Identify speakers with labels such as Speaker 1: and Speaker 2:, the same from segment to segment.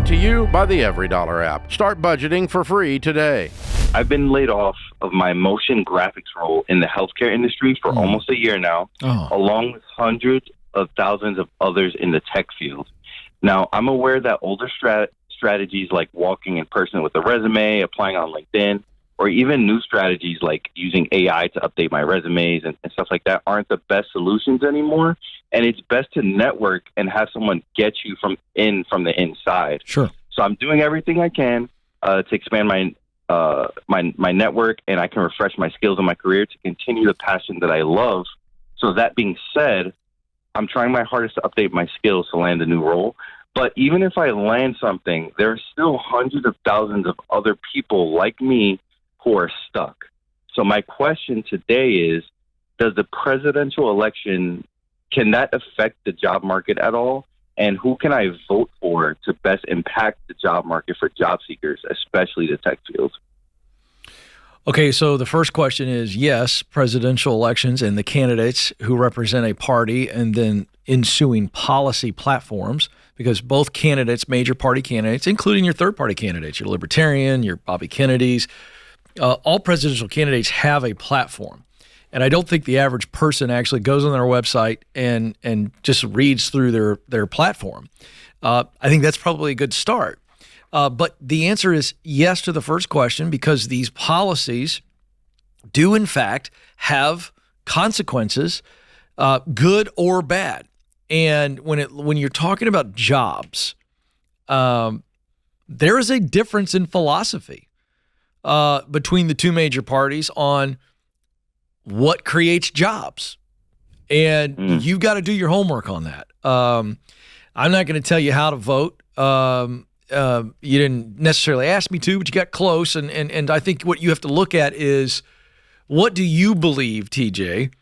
Speaker 1: Brought to you by the EveryDollar app. Start budgeting for free today.
Speaker 2: I've been laid off of my motion graphics role in the healthcare industry for almost a year now, along with hundreds of thousands of others in the tech field. Now, I'm aware that older strategies like walking in person with a resume, applying on LinkedIn, or even new strategies like using AI to update my resumes and stuff like that aren't the best solutions anymore. And it's best to network and have someone get you from the inside.
Speaker 3: Sure.
Speaker 2: So I'm doing everything I can to expand my network, and I can refresh my skills in my career to continue the passion that I love. So that being said, I'm trying my hardest to update my skills to land a new role. But even if I land something, there are still hundreds of thousands of other people like me who are stuck. So my question today is, does the presidential election, can that affect the job market at all? And who can I vote for to best impact the job market for job seekers, especially the tech field?
Speaker 3: Okay, so the first question is, yes, presidential elections and the candidates who represent a party and then ensuing policy platforms, because both candidates, major party candidates, including your third-party candidates, your Libertarian, your Bobby Kennedys, all presidential candidates have a platform. And I don't think the average person actually goes on their website and just reads through their platform. I think that's probably a good start. But the answer is yes to the first question, because these policies do, in fact, have consequences, good or bad. And when you're talking about jobs, there is a difference in philosophy between the two major parties on what creates jobs. And you've got to do your homework on that. I'm not going to tell you how to vote. You didn't necessarily ask me to, but you got close. And I think what you have to look at is, what do you believe, TJ,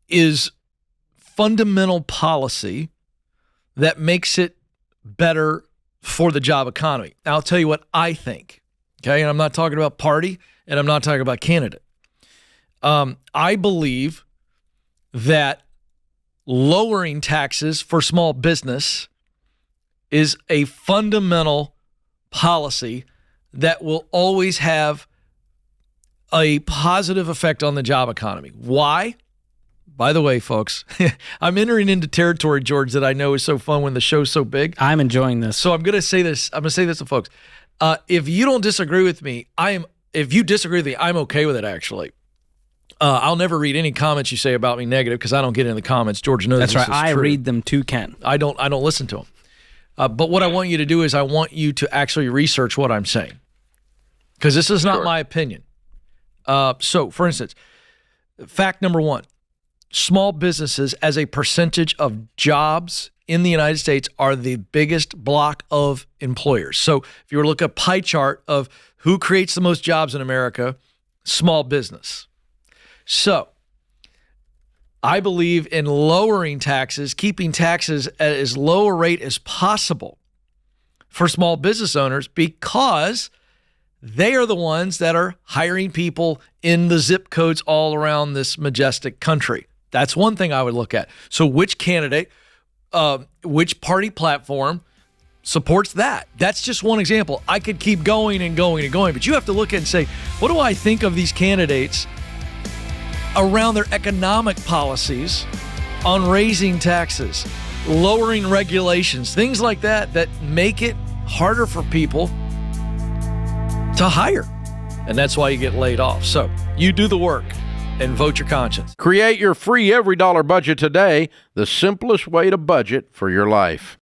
Speaker 3: is fundamental policy that makes it better for the job economy? Now, I'll tell you what I think, okay? And I'm not talking about party, and I'm not talking about candidate. I believe that lowering taxes for small business is a fundamental policy that will always have a positive effect on the job economy. Why? By the way, folks, I'm entering into territory, George, that I know is so fun when the show's so big.
Speaker 4: I'm enjoying this.
Speaker 3: So I'm going to say this. I'm going to say this to folks. If you don't disagree with me, if you disagree with me, I'm okay with it, actually. I'll never read any comments you say about me negative, because I don't get into the comments. George knows
Speaker 4: that's
Speaker 3: this
Speaker 4: right.
Speaker 3: is
Speaker 4: I
Speaker 3: true.
Speaker 4: read them too, Ken. I
Speaker 3: don't listen to them. But what I want you to do is I want you to actually research what I'm saying, because this is not my opinion. So, for instance, fact number one, small businesses as a percentage of jobs in the United States are the biggest block of employers. So if you were to look at a pie chart of who creates the most jobs in America, small business. So I believe in lowering taxes, keeping taxes at as low a rate as possible for small business owners, because they are the ones that are hiring people in the zip codes all around this majestic country. That's one thing I would look at. So which candidate, which party platform supports that? That's just one example. I could keep going and going and going, but you have to look at and say, what do I think of these candidates around their economic policies on raising taxes, lowering regulations, things like that, that make it harder for people to hire. And that's why you get laid off. So you do the work and vote your conscience.
Speaker 1: Create your free EveryDollar budget today, the simplest way to budget for your life.